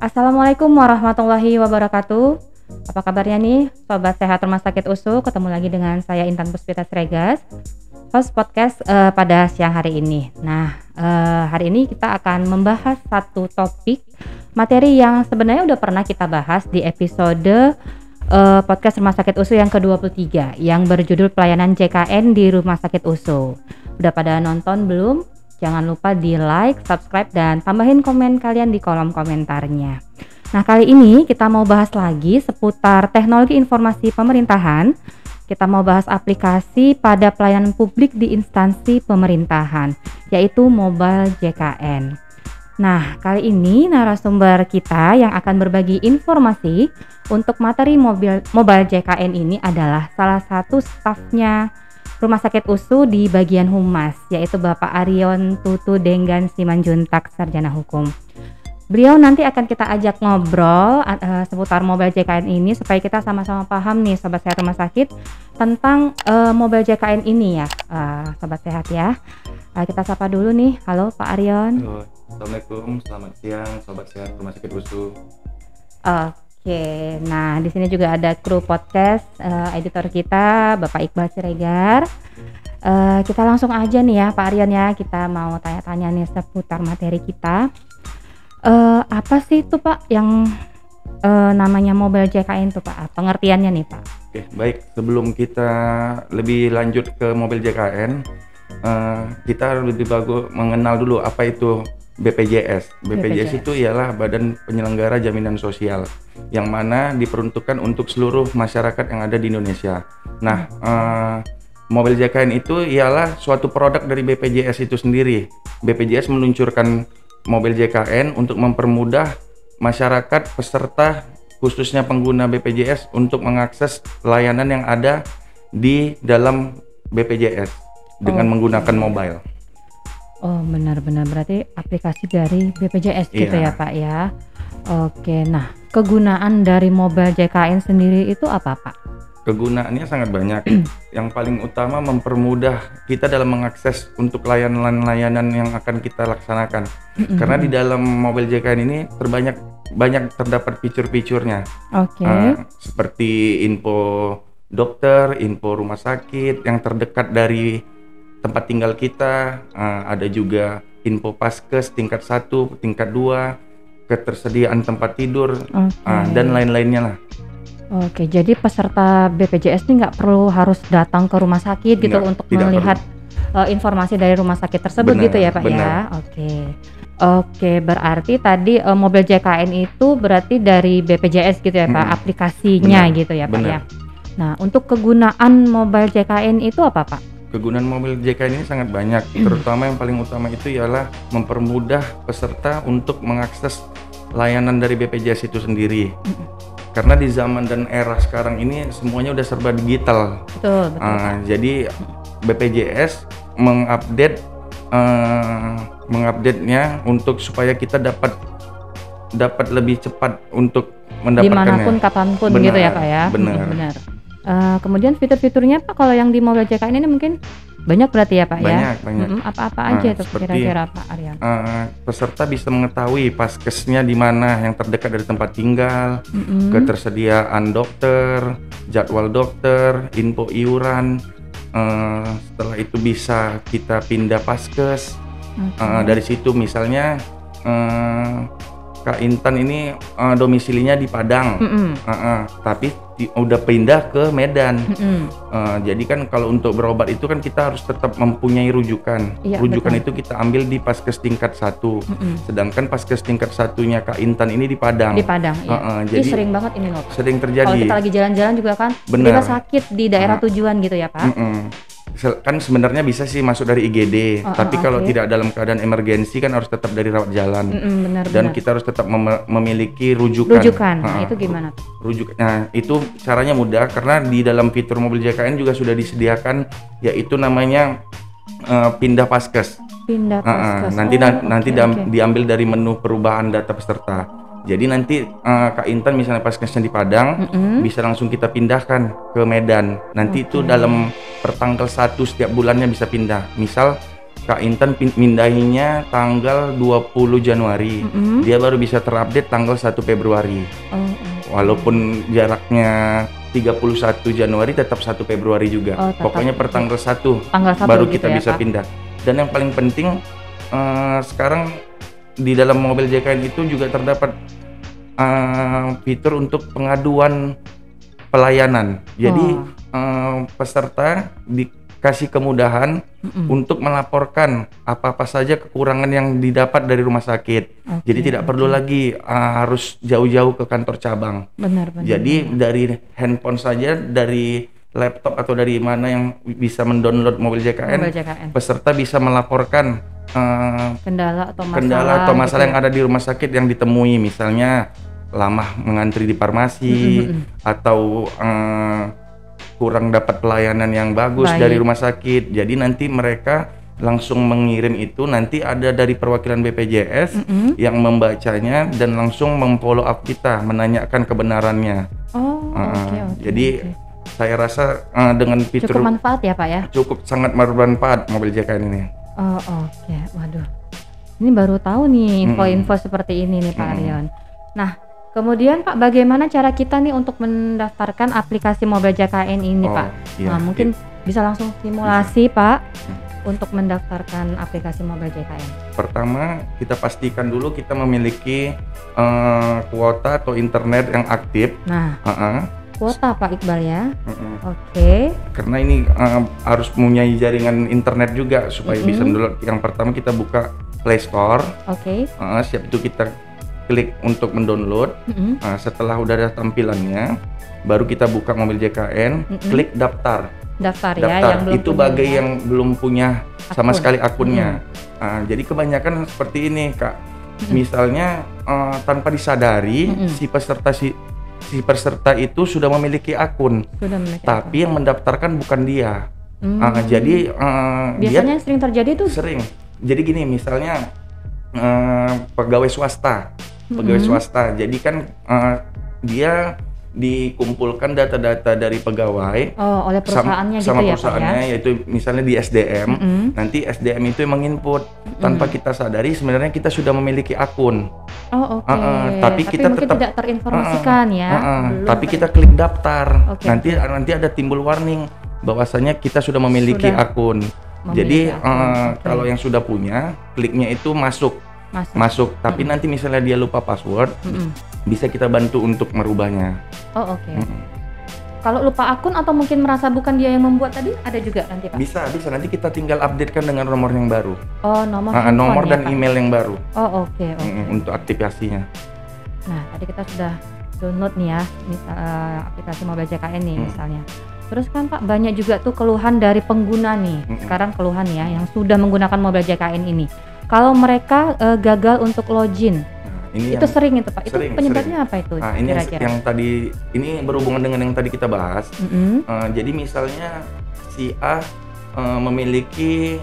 Assalamualaikum warahmatullahi wabarakatuh. Apa kabarnya nih, Sobat Sehat Rumah Sakit USU? Ketemu lagi dengan saya Intan Puspita Siregar, host podcast pada siang hari ini. Nah, hari ini kita akan membahas satu topik materi yang sebenarnya udah pernah kita bahas di episode podcast Rumah Sakit USU yang ke-23 yang berjudul pelayanan JKN di Rumah Sakit USU. Udah pada nonton belum? Jangan lupa di like, subscribe, dan tambahin komen kalian di kolom komentarnya. Nah, kali ini kita mau bahas lagi seputar teknologi informasi pemerintahan. Kita mau bahas aplikasi pada pelayanan publik di instansi pemerintahan, yaitu Mobile JKN. Nah, kali ini narasumber kita yang akan berbagi informasi untuk materi Mobile JKN ini adalah salah satu stafnya Rumah Sakit USU di bagian Humas, yaitu Bapak Arion Tutu Denggan Simanjuntak, Sarjana Hukum. Beliau nanti akan kita ajak ngobrol seputar Mobile JKN ini supaya kita sama-sama paham nih Sobat Sehat Rumah Sakit tentang Mobile JKN ini ya, Sobat Sehat ya. Kita sapa dulu nih. Halo Pak Arion. Halo, Assalamualaikum, selamat siang Sobat Sehat Rumah Sakit USU. Oke, nah di sini juga ada kru podcast, editor kita Bapak Iqbal Siregar. Kita langsung aja nih ya Pak Arion ya, kita mau tanya-tanya nih seputar materi kita. Apa sih itu Pak yang namanya Mobile JKN itu Pak? Pengertiannya nih Pak. Oke, baik. Sebelum kita lebih lanjut ke Mobile JKN, kita lebih bagus mengenal dulu apa itu BPJS. BPJS itu ialah Badan Penyelenggara Jaminan Sosial yang mana diperuntukkan untuk seluruh masyarakat yang ada di Indonesia. Nah, Mobile JKN itu ialah suatu produk dari BPJS itu sendiri. BPJS meluncurkan Mobile JKN untuk mempermudah masyarakat peserta khususnya pengguna BPJS untuk mengakses layanan yang ada di dalam BPJS dengan menggunakan mobile. Oh benar-benar, berarti aplikasi dari BPJS gitu ya Pak ya. Oke, nah kegunaan dari Mobile JKN sendiri itu apa Pak? Kegunaannya sangat banyak. Yang paling utama mempermudah kita dalam mengakses untuk layanan-layanan yang akan kita laksanakan. Karena di dalam Mobile JKN ini banyak terdapat fitur-fiturnya. Seperti info dokter, info rumah sakit yang terdekat dari tempat tinggal kita, ada juga info paskes tingkat 1, tingkat 2, ketersediaan tempat tidur, dan lain-lainnya lah. Oke, jadi peserta BPJS ini nggak perlu harus datang ke rumah sakit gitu untuk melihat informasi dari rumah sakit tersebut gitu ya Pak ya? Oke, berarti tadi Mobile JKN itu berarti dari BPJS gitu ya Pak, aplikasinya gitu ya Pak ya? Nah, untuk kegunaan Mobile JKN itu apa Pak? Kegunaan Mobile JKN ini sangat banyak, terutama yang paling utama itu ialah mempermudah peserta untuk mengakses layanan dari BPJS itu sendiri. Karena di zaman dan era sekarang ini semuanya udah serba digital. Betul. Jadi BPJS mengupdate-nya untuk supaya kita dapat lebih cepat untuk mendapatkannya. Dimanapun, kapanpun gitu ya Pak ya? Benar. Kemudian fitur-fiturnya Pak kalau yang di Mobile JKN ini mungkin banyak berarti ya Pak ya? Banyak. Apa-apa aja itu kira-kira Pak Arion? Peserta bisa mengetahui paskesnya di mana yang terdekat dari tempat tinggal, ketersediaan dokter, jadwal dokter, info iuran. Setelah itu bisa kita pindah paskes. Dari situ misalnya Kak Intan ini domisilinya di Padang, tapi udah pindah ke Medan. Jadi kan kalau untuk berobat itu kan kita harus tetap mempunyai rujukan. Rujukan itu kita ambil di paskes tingkat 1. Sedangkan paskes tingkat 1-nya Kak Intan ini di Padang. Jadi sering banget ini loh Pak. Sering terjadi. Kalau kita lagi jalan-jalan juga kan, kita sakit di daerah tujuan gitu ya Pak. Kan sebenarnya bisa sih masuk dari IGD, tapi kalau tidak dalam keadaan emergensi kan harus tetap dari rawat jalan. Dan kita harus tetap memiliki rujukan. Nah itu gimana? Nah itu caranya mudah karena di dalam fitur Mobile JKN juga sudah disediakan yaitu namanya pindah paskes. Nanti diambil dari menu perubahan data peserta. Jadi nanti Kak Intan misalnya paskesnya di Padang, bisa langsung kita pindahkan ke Medan. Nanti itu dalam pertanggal 1 setiap bulannya bisa pindah. Misal Kak Intan mindahinnya tanggal 20 Januari. Dia baru bisa terupdate tanggal 1 Februari. Walaupun jaraknya 31 Januari tetap 1 Februari juga. Pokoknya per tanggal 1 baru gitu kita ya, bisa Pak? pindah. Dan yang paling penting sekarang di dalam mobil JKN itu juga terdapat fitur untuk pengaduan pelayanan. Jadi peserta dikasih kemudahan untuk melaporkan apa-apa saja kekurangan yang didapat dari rumah sakit. Jadi tidak perlu lagi harus jauh-jauh ke kantor cabang. Benar. Jadi dari handphone saja, dari laptop atau dari mana yang bisa mendownload mobil JKN, peserta bisa melaporkan kendala atau masalah yang ada di rumah sakit yang ditemui, misalnya lama mengantri di farmasi atau kurang dapat pelayanan yang bagus dari rumah sakit. Jadi nanti mereka langsung mengirim itu, nanti ada dari perwakilan BPJS yang membacanya dan langsung memfollow up kita, menanyakan kebenarannya. Jadi saya rasa dengan fitur cukup manfaat ya, Pak ya? Cukup sangat bermanfaat mobil JKN ini. Waduh, ini baru tahu nih info-info seperti ini nih Pak Aryon. Nah, kemudian Pak, bagaimana cara kita nih untuk mendaftarkan aplikasi mobil JKN ini Pak? Nah, mungkin bisa langsung simulasi Pak untuk mendaftarkan aplikasi mobil JKN. Pertama, kita pastikan dulu kita memiliki kuota atau internet yang aktif. Nah, kuota Pak Iqbal ya. Karena ini harus punya jaringan internet juga supaya bisa mendownload. Yang pertama kita buka Play Store. Siap itu kita klik untuk mendownload. Setelah udah ada tampilannya, baru kita buka mobil JKN, klik daftar. Daftar ya, yang belum itu bagi yang belum punya sama sekali akunnya. Jadi kebanyakan seperti ini Kak. Misalnya tanpa disadari si peserta itu sudah memiliki akun, tapi yang mendaftarkan bukan dia. Jadi biasanya sering terjadi tuh. Sering. Jadi gini, misalnya pegawai swasta. Jadi kan dia dikumpulkan data-data dari pegawai oleh perusahaannya sama gitu perusahaannya, ya, Pak, ya? yaitu misalnya di SDM. Nanti SDM itu yang menginput tanpa kita sadari sebenarnya kita sudah memiliki akun. Tapi kita mungkin tetap tidak terinformasikan ya. Tapi kita klik daftar. Nanti ada timbul warning bahwasanya kita sudah memiliki akun. Jadi kalau yang sudah punya, kliknya itu masuk. Tapi nanti misalnya dia lupa password, bisa kita bantu untuk merubahnya. Kalau lupa akun atau mungkin merasa bukan dia yang membuat tadi, ada juga nanti Pak? Bisa, nanti kita tinggal updatekan dengan nomor yang baru. Nomor dan ya, email yang baru. Untuk aktivasinya. Nah, tadi kita sudah download nih ya, aplikasi mobil JKN nih misalnya. Terus kan Pak, banyak juga tuh keluhan dari pengguna nih. Sekarang keluhan ya yang sudah menggunakan mobil JKN ini. Kalau mereka gagal untuk login, itu sering itu Pak. Itu penyebabnya apa itu? Ini yang tadi, ini berhubungan dengan yang tadi kita bahas. Jadi misalnya si A memiliki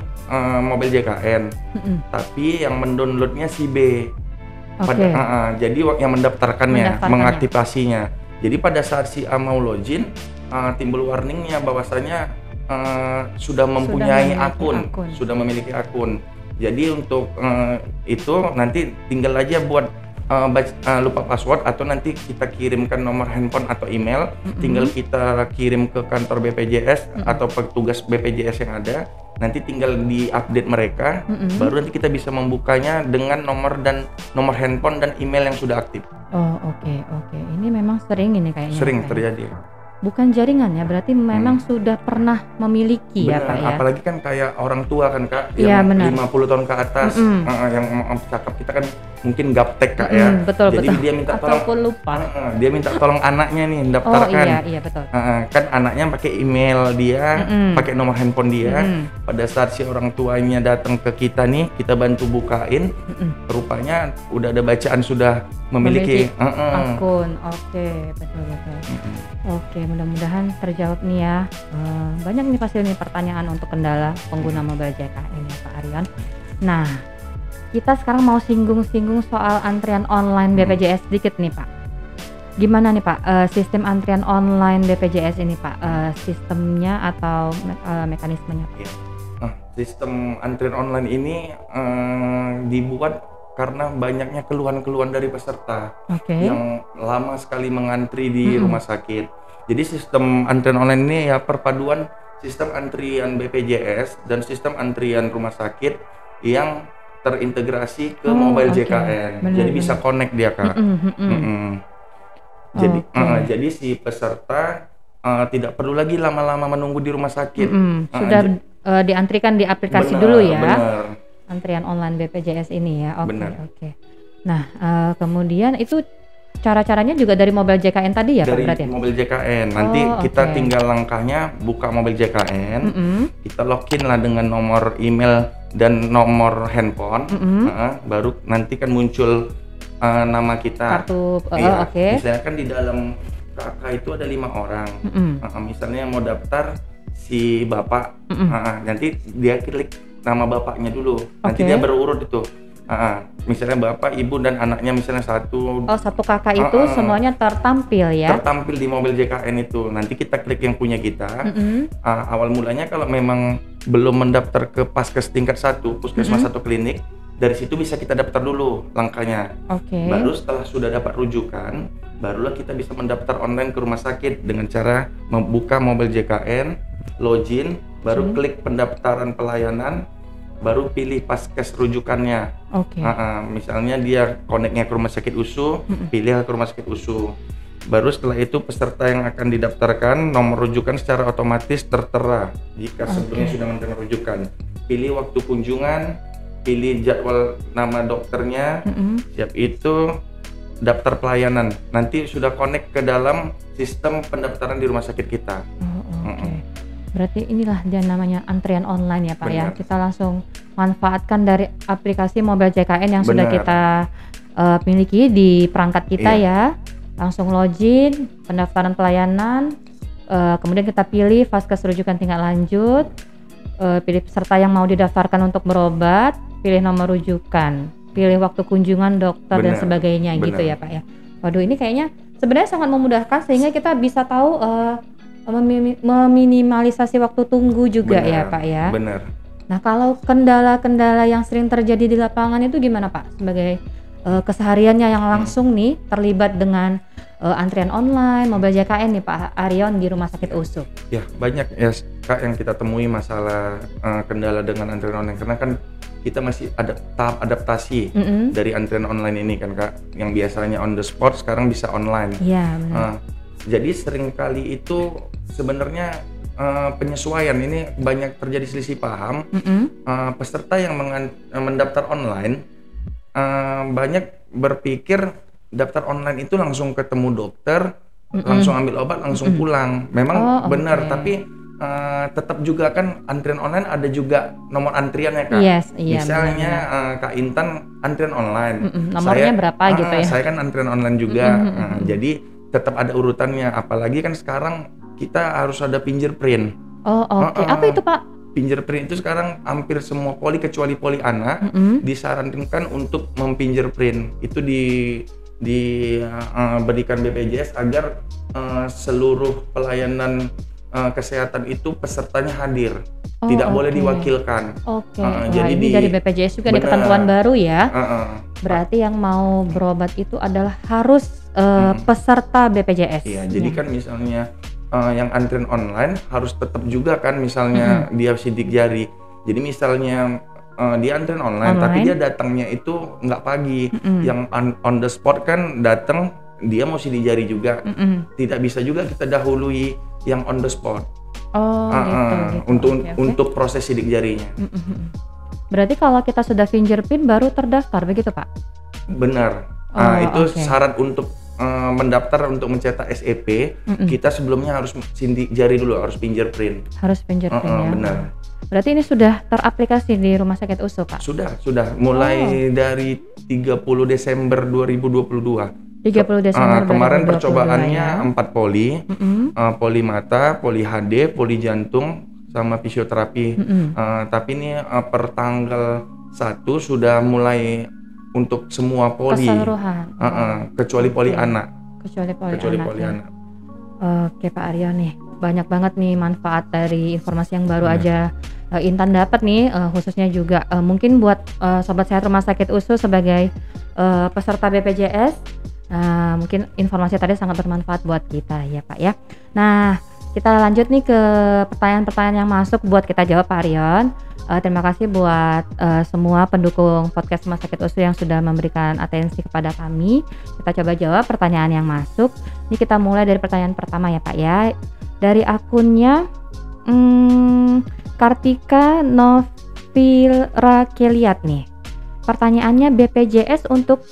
mobil JKN, tapi yang mendownloadnya si B. Jadi yang mendaftarkannya, mengaktifasinya. Jadi pada saat si A mau login, timbul warningnya bahwasanya sudah mempunyai akun, sudah memiliki akun. Jadi untuk itu nanti tinggal aja buat lupa password, atau nanti kita kirimkan nomor handphone atau email, tinggal kita kirim ke kantor BPJS atau petugas BPJS yang ada, nanti tinggal di-update mereka, baru nanti kita bisa membukanya dengan nomor handphone dan email yang sudah aktif. Ini memang sering ini kayaknya. Sering terjadi. Bukan jaringan ya, berarti memang sudah pernah memiliki. Bener, ya Pak ya. Apalagi kan kayak orang tua kan Kak, yang 50 tahun ke atas, yang cakap kita kan mungkin gaptek Kak ya. Jadi dia minta tolong. Ataupun lupa. Dia minta tolong anaknya nih daftarkan. Iya betul. Kan anaknya pakai email dia, pakai nomor handphone dia. Pada saat si orang tuanya datang ke kita nih, kita bantu bukain. Rupanya udah ada bacaan sudah memiliki akun. Betul. Mudah-mudahan terjawab nih ya. Banyak nih pasti nih pertanyaan untuk kendala pengguna mobil JKN ya Pak Aryon. Nah, kita sekarang mau singgung-singgung soal antrian online BPJS sedikit nih Pak. Gimana nih Pak sistem antrian online BPJS ini Pak? Sistemnya atau mekanismenya? sistem antrian online ini dibuat karena banyaknya keluhan-keluhan dari peserta yang lama sekali mengantri di rumah sakit. Jadi sistem antrian online ini ya perpaduan sistem antrian BPJS dan sistem antrian rumah sakit yang terintegrasi ke mobile JKN. Jadi bisa connect dia, Kak. Jadi si peserta tidak perlu lagi lama-lama menunggu di rumah sakit. Sudah diantrikan di aplikasi dulu ya. Bener. Antrian online BPJS ini ya. Oke. Nah, kemudian itu cara-caranya juga dari mobile JKN tadi ya, dari Pak? Berarti? Mobil JKN. Nanti kita tinggal langkahnya buka mobil JKN, kita login lah dengan nomor email dan nomor handphone, baru nanti kan muncul nama kita. Kartu. Misalnya kan di dalam KK itu ada 5 orang. Misalnya mau daftar si bapak, nanti dia klik nama bapaknya dulu. Nanti dia berurut itu. Misalnya bapak, ibu dan anaknya misalnya satu. Satu kakak itu semuanya tertampil ya? Tertampil di mobil JKN itu. Nanti kita klik yang punya kita. Awal mulanya kalau memang belum mendaftar ke Paskes tingkat 1, puskesmas atau klinik, dari situ bisa kita daftar dulu langkahnya. Baru setelah sudah dapat rujukan, barulah kita bisa mendaftar online ke rumah sakit dengan cara membuka mobil JKN, login, baru klik pendaftaran pelayanan, baru pilih Paskes rujukannya. Misalnya dia koneknya ke rumah sakit USU, pilih ke rumah sakit USU. Baru setelah itu peserta yang akan didaftarkan nomor rujukan secara otomatis tertera jika sebelumnya sudah menerima rujukan. Pilih waktu kunjungan, pilih jadwal nama dokternya, siap itu daftar pelayanan. Nanti sudah connect ke dalam sistem pendaftaran di rumah sakit kita. Berarti inilah dia namanya antrian online ya Pak. Ya. Kita langsung manfaatkan dari aplikasi mobile JKN yang sudah kita miliki di perangkat kita ya. Langsung login, pendaftaran pelayanan, kemudian kita pilih Vaskes rujukan tingkat lanjut, pilih peserta yang mau didaftarkan untuk berobat, pilih nomor rujukan, pilih waktu kunjungan dokter dan sebagainya gitu ya Pak ya. Waduh, ini kayaknya sebenarnya sangat memudahkan sehingga kita bisa tahu meminimalisasi waktu tunggu juga ya Pak ya. Benar. Nah, kalau kendala-kendala yang sering terjadi di lapangan itu gimana Pak? Sebagai kesehariannya yang langsung nih terlibat dengan antrian online, mobile JKN nih Pak Aryon di Rumah Sakit USU. Ya, banyak ya Kak yang kita temui masalah kendala dengan antrian online karena kan kita masih ada tahap adaptasi dari antrian online ini kan Kak, yang biasanya on the spot sekarang bisa online. Iya, benar. Jadi seringkali itu sebenarnya penyesuaian ini banyak terjadi selisih paham. Peserta yang mendaftar online banyak berpikir daftar online itu langsung ketemu dokter, langsung ambil obat, langsung pulang. Memang benar, tapi tetap juga kan antrian online ada juga nomor antriannya Kak. Misalnya Kak Intan antrian online. Nomornya berapa gitu ya? Saya kan antrian online juga. Jadi tetap ada urutannya, apalagi kan sekarang kita harus ada fingerprint. Apa itu Pak? Fingerprint itu sekarang hampir semua poli kecuali poli anak disarankan untuk memfingerprint. Itu diberikan BPJS agar seluruh pelayanan kesehatan itu pesertanya hadir, tidak boleh diwakilkan. Jadi ini dari BPJS juga ada ketentuan baru ya. Berarti yang mau berobat itu adalah harus peserta BPJS. Iya, jadi kan misalnya yang antrian online harus tetap juga kan misalnya dia sidik jari. Jadi misalnya dia antrian online tapi dia datangnya itu nggak pagi. Yang on the spot kan datang dia mau sidik jari juga. Tidak bisa juga kita dahului yang on the spot. Gitu. Untuk proses sidik jarinya. Berarti kalau kita sudah fingerprint baru terdaftar begitu Pak? Benar. Itu syarat untuk mendaftar untuk mencetak SEP, kita sebelumnya harus sidik jari dulu, harus fingerprint. Harus fingerprint ya. Benar. Berarti ini sudah teraplikasi di Rumah Sakit USU Pak? Sudah. Mulai dari 30 Desember 2022. 30 Desember kemarin percobaannya 4 poli, poli mata, poli HD, poli jantung, sama fisioterapi. Tapi ini per tanggal 1 sudah mulai untuk semua poli. Keseluruhan. Kecuali poli anak. Kecuali poli anak. Oke Pak Aryo nih, banyak banget nih manfaat dari informasi yang baru aja Intan dapat nih, khususnya juga mungkin buat Sobat Sehat Rumah Sakit USU sebagai peserta BPJS, mungkin informasi tadi sangat bermanfaat buat kita ya Pak ya. Nah, kita lanjut nih ke pertanyaan-pertanyaan yang masuk buat kita jawab Pak Aryon. Terima kasih buat semua pendukung podcast Rumah Sakit USU yang sudah memberikan atensi kepada kami. Kita coba jawab pertanyaan yang masuk. Ini kita mulai dari pertanyaan pertama ya Pak ya. Dari akunnya Kartika Novira Keliat nih. Pertanyaannya, BPJS untuk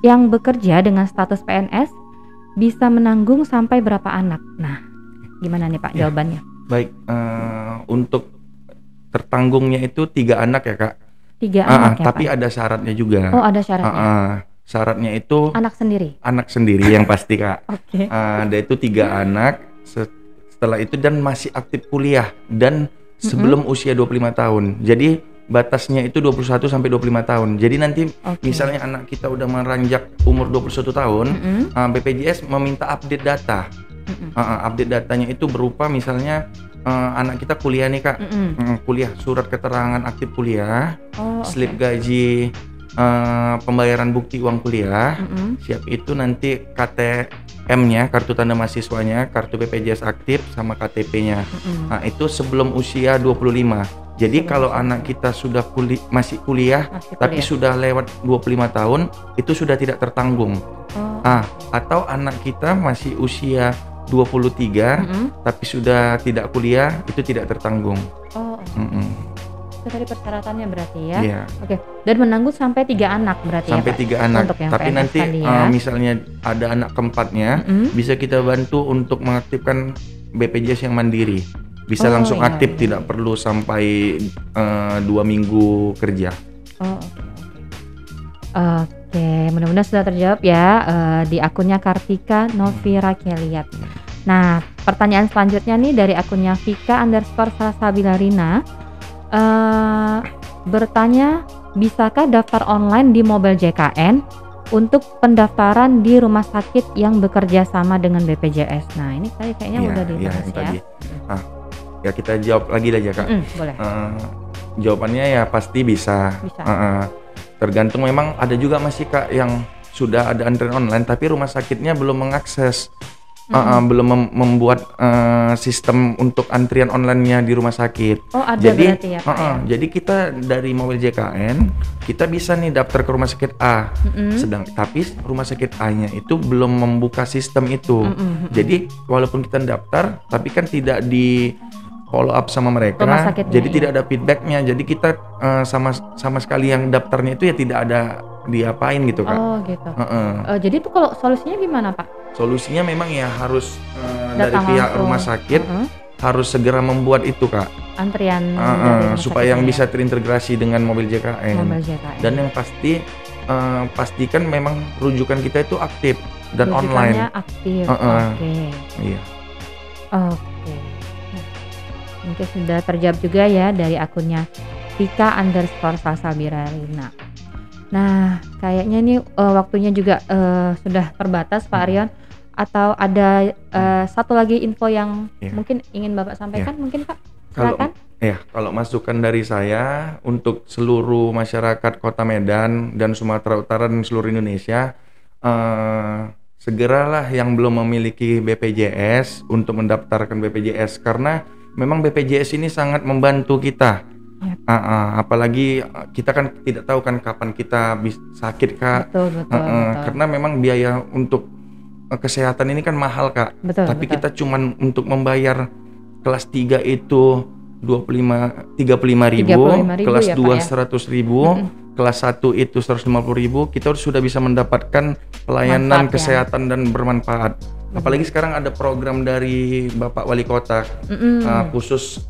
yang bekerja dengan status PNS bisa menanggung sampai berapa anak? Nah, gimana nih Pak jawabannya? Baik, untuk tertanggungnya itu 3 anak ya Kak. 3 anak ya tapi Pak? ada syaratnya juga. Oh, ada syaratnya. Syaratnya itu Anak sendiri? Anak sendiri yang pasti Kak. Oke. Ada itu 3 anak. Setelah itu dan masih aktif kuliah dan sebelum usia 25 tahun. Jadi batasnya itu 21 sampai 25 tahun. Jadi nanti misalnya anak kita udah meranjak umur 21 tahun, BPJS meminta update data. Update datanya itu berupa misalnya anak kita kuliah nih Kak. Kuliah, surat keterangan aktif kuliah, slip gaji, pembayaran bukti uang kuliah. Siap itu nanti KTM-nya, kartu tanda mahasiswanya, kartu BPJS aktif sama KTP-nya. Nah, itu sebelum usia 25. Jadi kalau anak kita sudah masih kuliah tapi sudah lewat 25 tahun, itu sudah tidak tertanggung. Atau anak kita masih usia 23 tapi sudah tidak kuliah, itu tidak tertanggung. Itu tadi persyaratannya berarti ya. Iya. Oke. Dan menanggung sampai 3 anak berarti sampai ya Pak? 3 anak. Untuk yang Tapi PNS nanti tadi ya. misalnya ada anak keempatnya, bisa kita bantu untuk mengaktifkan BPJS yang mandiri. Bisa langsung aktif, tidak perlu sampai 2 minggu kerja. Oke, mudah-mudahan sudah terjawab ya di akunnya Kartika Novira Keliat. Nah, pertanyaan selanjutnya nih dari akunnya Vika_Salsabilarina. Bertanya, bisakah daftar online di Mobile JKN untuk pendaftaran di rumah sakit yang bekerja sama dengan BPJS? Nah, ini tadi kayaknya udah dibahas ya. Tadi. Ya kita jawab lagi aja Kak. Boleh. Jawabannya ya pasti bisa. Tergantung, memang ada juga masih Kak yang sudah ada antrian online tapi rumah sakitnya belum mengakses, belum membuat sistem untuk antrian online-nya di rumah sakit. Ada jadi, berarti ya Pak ya? Jadi kita dari Mobile JKN kita bisa nih daftar ke rumah sakit A, tapi rumah sakit A-nya itu belum membuka sistem itu. Jadi walaupun kita daftar tapi kan tidak di follow up sama mereka, jadi tidak ada feedbacknya. Jadi kita sama sekali yang daftarnya itu ya tidak ada diapain gitu Kak. Gitu. Jadi itu kalau solusinya gimana Pak? Solusinya memang ya harus dari pihak rumah sakit harus segera membuat itu Kak, antrian supaya yang bisa terintegrasi dengan Mobile JKN. Dan yang pasti pastikan memang rujukan kita itu aktif dan online. Aktif. Iya. Mungkin sudah terjawab juga ya dari akunnya Vika_Salsabilarina. Nah, kayaknya ini waktunya juga sudah terbatas Pak Aryon. Atau ada satu lagi info yang mungkin ingin Bapak sampaikan mungkin Pak? Silakan. Kalau masukan dari saya untuk seluruh masyarakat Kota Medan dan Sumatera Utara dan seluruh Indonesia, segeralah yang belum memiliki BPJS untuk mendaftarkan BPJS, karena memang BPJS ini sangat membantu kita. Apalagi kita kan tidak tahu kan kapan kita sakit Kak. Betul. Karena memang biaya untuk kesehatan ini kan mahal Kak. Tapi kita cuman untuk membayar kelas 3 itu 35.000, kelas ya, 2 100.000, kelas 1 itu 150.000, kita sudah bisa mendapatkan pelayanan kesehatan dan bermanfaat. Apalagi sekarang ada program dari Bapak Wali Kota khusus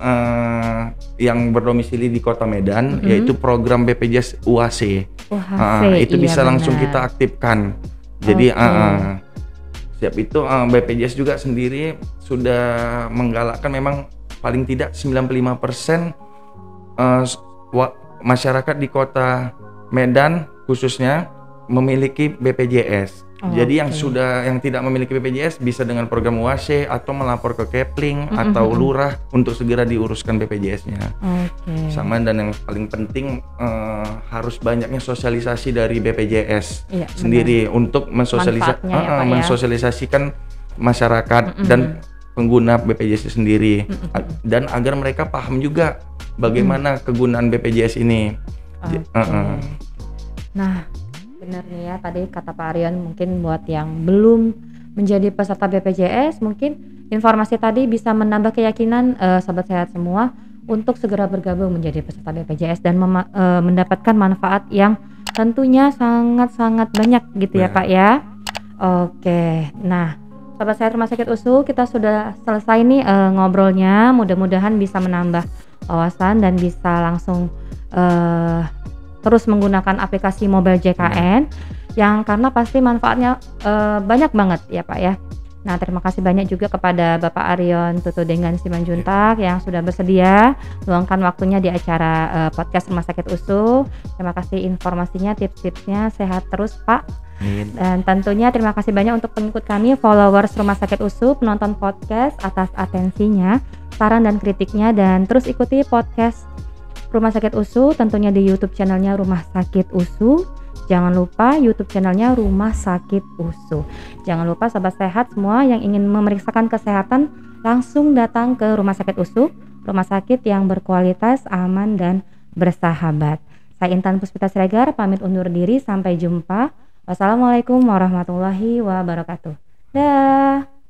yang berdomisili di Kota Medan, yaitu program BPJS UAC. Itu bisa langsung kita aktifkan. Jadi siap itu BPJS juga sendiri sudah menggalakkan memang paling tidak 95% masyarakat di Kota Medan khususnya memiliki BPJS. Oh, Jadi oke. yang tidak memiliki BPJS bisa dengan program UASE atau melapor ke Kepling atau lurah untuk segera diuruskan BPJS-nya. Oke. Sama, dan yang paling penting harus banyaknya sosialisasi dari BPJS Iya, sendiri untuk Manfaatnya ya, Pak, ya. mensosialisasikan masyarakat dan pengguna BPJS itu sendiri, dan agar mereka paham juga bagaimana kegunaan BPJS ini. Oke. Nah, benar nih ya tadi kata Pak Aryon, mungkin buat yang belum menjadi peserta BPJS, mungkin informasi tadi bisa menambah keyakinan sobat sehat semua untuk segera bergabung menjadi peserta BPJS dan mendapatkan manfaat yang tentunya sangat-sangat banyak gitu ya Pak ya. Oke, nah sobat sehat Rumah Sakit USU, kita sudah selesai nih ngobrolnya, mudah-mudahan bisa menambah wawasan dan bisa langsung terus menggunakan aplikasi mobile JKN yang karena pasti manfaatnya banyak banget ya Pak ya. Nah, terima kasih banyak juga kepada Bapak Aryon Tutudengan Simanjuntak yang sudah bersedia meluangkan waktunya di acara podcast Rumah Sakit USU. Terima kasih informasinya, tips-tipsnya, sehat terus Pak. Dan tentunya terima kasih banyak untuk pengikut kami, followers Rumah Sakit USU, penonton podcast atas atensinya, saran dan kritiknya, dan terus ikuti podcast Rumah Sakit USU tentunya di YouTube channelnya Rumah Sakit USU. Jangan lupa YouTube channelnya Rumah Sakit USU. Jangan lupa sobat sehat semua yang ingin memeriksakan kesehatan langsung datang ke Rumah Sakit USU, rumah sakit yang berkualitas, aman dan bersahabat. Saya Intan Puspita Siregar pamit undur diri, sampai jumpa. Wassalamualaikum warahmatullahi wabarakatuh. Dah.